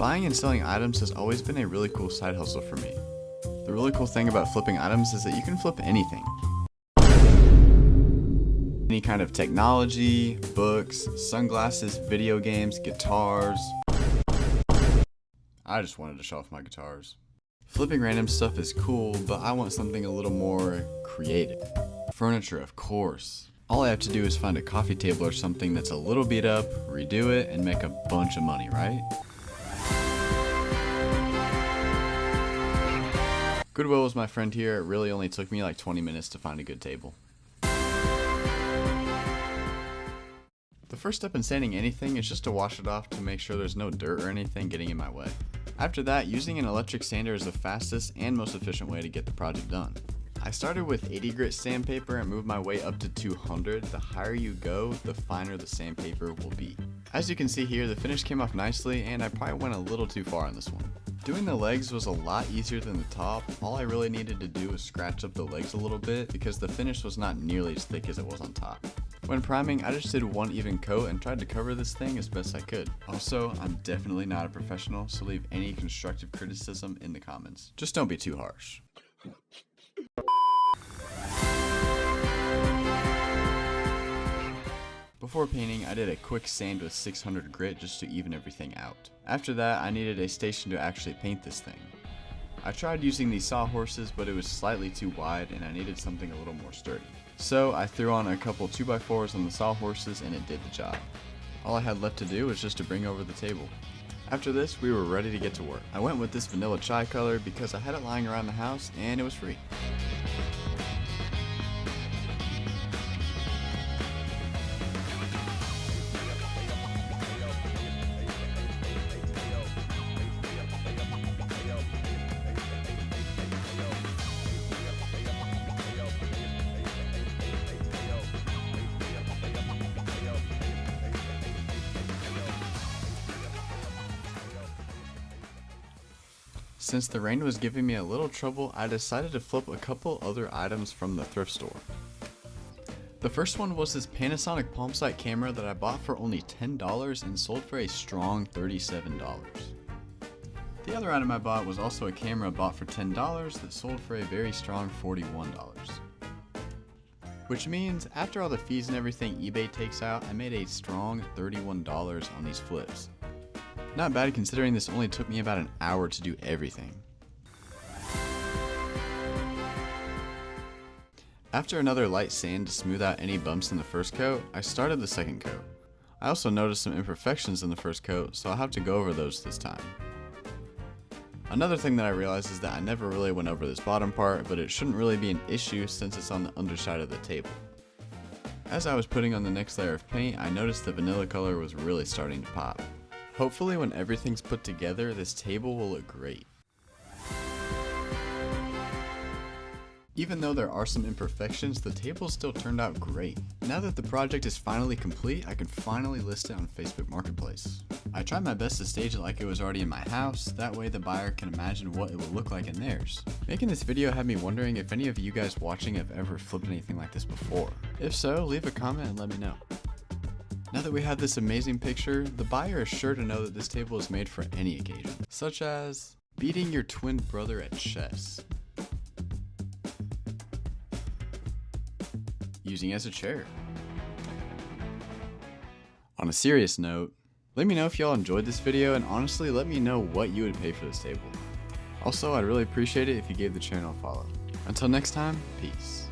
Buying and selling items has always been a really cool side hustle for me. The really cool thing about flipping items is that you can flip anything. Any kind of technology, books, sunglasses, video games, guitars. I just wanted to show off my guitars. Flipping random stuff is cool, but I want something a little more creative. Furniture, of course. All I have to do is find a coffee table or something that's a little beat up, redo it, and make a bunch of money, right? Goodwill was my friend here. It really only took me like 20 minutes to find a good table. The first step in sanding anything is just to wash it off to make sure there's no dirt or anything getting in my way. After that, using an electric sander is the fastest and most efficient way to get the project done. I started with 80 grit sandpaper and moved my way up to 200. The higher you go, the finer the sandpaper will be. As you can see here, the finish came off nicely, and I probably went a little too far on this one. Doing the legs was a lot easier than the top. All I really needed to do was scratch up the legs a little bit because the finish was not nearly as thick as it was on top. When priming, I just did one even coat and tried to cover this thing as best I could. Also, I'm definitely not a professional, so leave any constructive criticism in the comments. Just don't be too harsh. Before painting, I did a quick sand with 600 grit just to even everything out. After that, I needed a station to actually paint this thing. I tried using these sawhorses, but it was slightly too wide and I needed something a little more sturdy. So I threw on a couple 2x4s on the sawhorses and it did the job. All I had left to do was just to bring over the table. After this, we were ready to get to work. I went with this vanilla chai color because I had it lying around the house and it was free. Since the rain was giving me a little trouble, I decided to flip a couple other items from the thrift store. The first one was this Panasonic PalmSight camera that I bought for only $10 and sold for a strong $37. The other item I bought was also a camera bought for $10 that sold for a very strong $41. Which means after all the fees and everything eBay takes out, I made a strong $31 on these flips. Not bad considering this only took me about an hour to do everything. After another light sand to smooth out any bumps in the first coat, I started the second coat. I also noticed some imperfections in the first coat, so I'll have to go over those this time. Another thing that I realized is that I never really went over this bottom part, but it shouldn't really be an issue since it's on the underside of the table. As I was putting on the next layer of paint, I noticed the vanilla color was really starting to pop. Hopefully when everything's put together, this table will look great. Even though there are some imperfections, the table still turned out great. Now that the project is finally complete, I can finally list it on Facebook Marketplace. I tried my best to stage it like it was already in my house, that way the buyer can imagine what it will look like in theirs. Making this video had me wondering if any of you guys watching have ever flipped anything like this before. If so, leave a comment and let me know. Now that we have this amazing picture, the buyer is sure to know that this table is made for any occasion, such as beating your twin brother at chess, using as a chair. On a serious note, let me know if y'all enjoyed this video, and honestly let me know what you would pay for this table. Also, I'd really appreciate it if you gave the channel a follow. Until next time, peace.